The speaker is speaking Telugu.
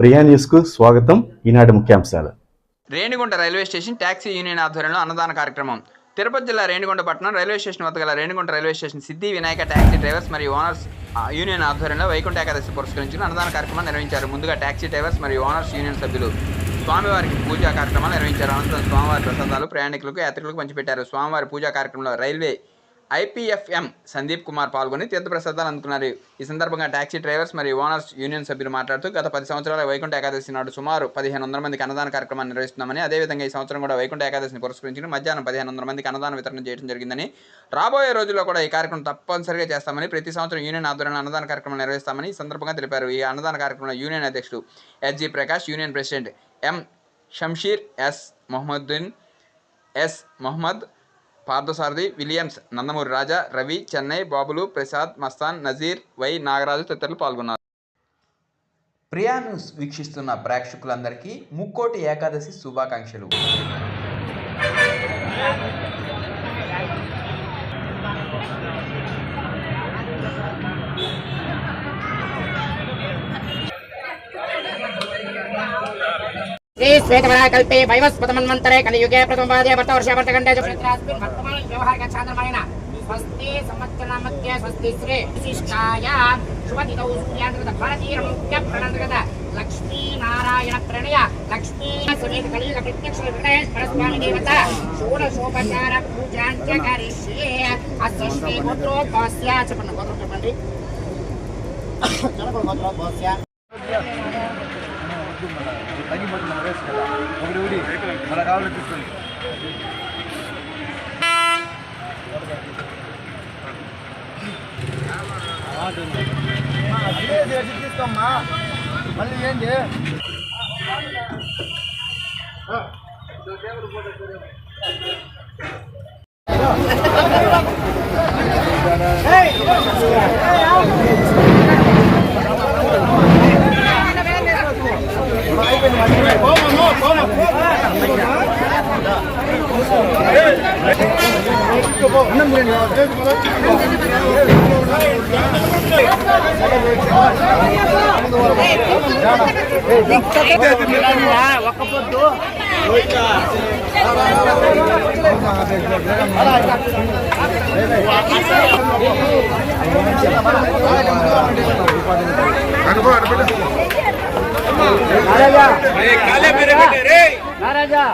ప్రియా న్యూస్కు స్వాగతం. ఈనాటి ముఖ్యాంశాలు. Renigunta railway station taxi union ఆధ్వర్యంలో అన్నదాన కార్యక్రమం. తిరుపతి జిల్లా రేణిగుంట పట్టణం రైల్వే స్టేషన్ వద్ద గల రేణిగుంట రైల్వే స్టేషన్ సిద్ధి వినాయక ట్యాక్సీ డ్రైవర్స్ మరియు ఓనర్స్ యూనియన్ ఆధ్వర్యంలో వైకుంఠ ఏకాదశి పురస్కరించుకుని అన్నదాన కార్యక్రమం నిర్వహించారు. ముందుగా ట్యాక్సీ డ్రైవర్స్ మరియు ఓనర్స్ యూనియన్ సభ్యులు స్వామివారికి పూజా కార్యక్రమాలు నిర్వహించారు. అనంతరం స్వామివారి ప్రసాదాలు ప్రయాణికులకు యాత్రికులకు పంచిపెట్టారు. స్వామివారి పూజా కార్యక్రమంలో రైల్వే ఐపీఎఫ్ఎం సందీప్ కుమార్ పాల్గొని తీర్థప్రసాదాలు అందుకున్నారు. ఈ సందర్భంగా ట్యాక్సీ డ్రైవర్స్ మరియు ఓనర్స్ యూనియన్ సభ్యులు మాట్లాడుతూ గత 10 సంవత్సరాల వైకుంఠ ఏకాదశి నాడు సుమారు 1500 మందికి అన్నదాన కార్యక్రమాన్ని నిర్వహిస్తున్నామని, అదేవిధంగా ఈ సంవత్సరం కూడా వైకుంఠ ఏకాదశిని పురస్కరించుకుని మధ్యాహ్నం 1500 మందికి అన్నదాన వితరణ చేయడం జరిగిందని, రాబోయే రోజుల్లో కూడా ఈ కార్యక్రమం తప్పనిసరిగా చేస్తామని, ప్రతి సంవత్సరం యూనియన్ ఆధ్వర్యంలో అన్నదాన కార్యక్రమం నిర్వహిస్తామని ఈ సందర్భంగా తెలిపారు. ఈ అన్నదాన కార్యక్రమంలో యూనియన్ అధ్యక్షుడు SG Prakash, union president M Shamsheer, S Mohammaddeen, S Mohammad, Parthasarathi, Williams, Nandamuri Raja, Ravi, Chennai, Babulu, Prasad, Mastan, Nazeer, Y Nagaraju తదితరులు పాల్గొన్నారు. ప్రియా న్యూస్ వీక్షిస్తున్న ప్రేక్షకులందరికీ ముక్కోటి ఏకాదశి శుభాకాంక్షలు. श्वेतवराकल्पे वैवस्वतमन्वन्तरे कलियुगे प्रथमपादे वर्षवर्षखण्डे चतुर्स्मिन् वर्तमाने व्यवहारिक चान्द्रमानेन स्वस्ति संवत्सरमध्ये स्वस्ति श्री विशिष्टायां शुभतिथौ सूर्यान्तर्गत भारतीयमुख्य प्रणन्तर्गत लक्ष्मीनारायण प्रणय लक्ष्मी समेत कलियुग प्रत्यक्ष विघ्नेश परस्वामी देवता षोडशोपचार पूजाञ्च करिष्ये। अस्य श्री गोत्रोद्भवस्य च गोत्रं చెప్పండి. गोत्रोद्भवस्य తగ్గిపోతుంది మన రేస్ కదా ఒకటి అలా కావాలి తీసుకోండి. తీసుకోమ్మా మళ్ళీ ఏంటి ఒక్కపోద్దు నారాజా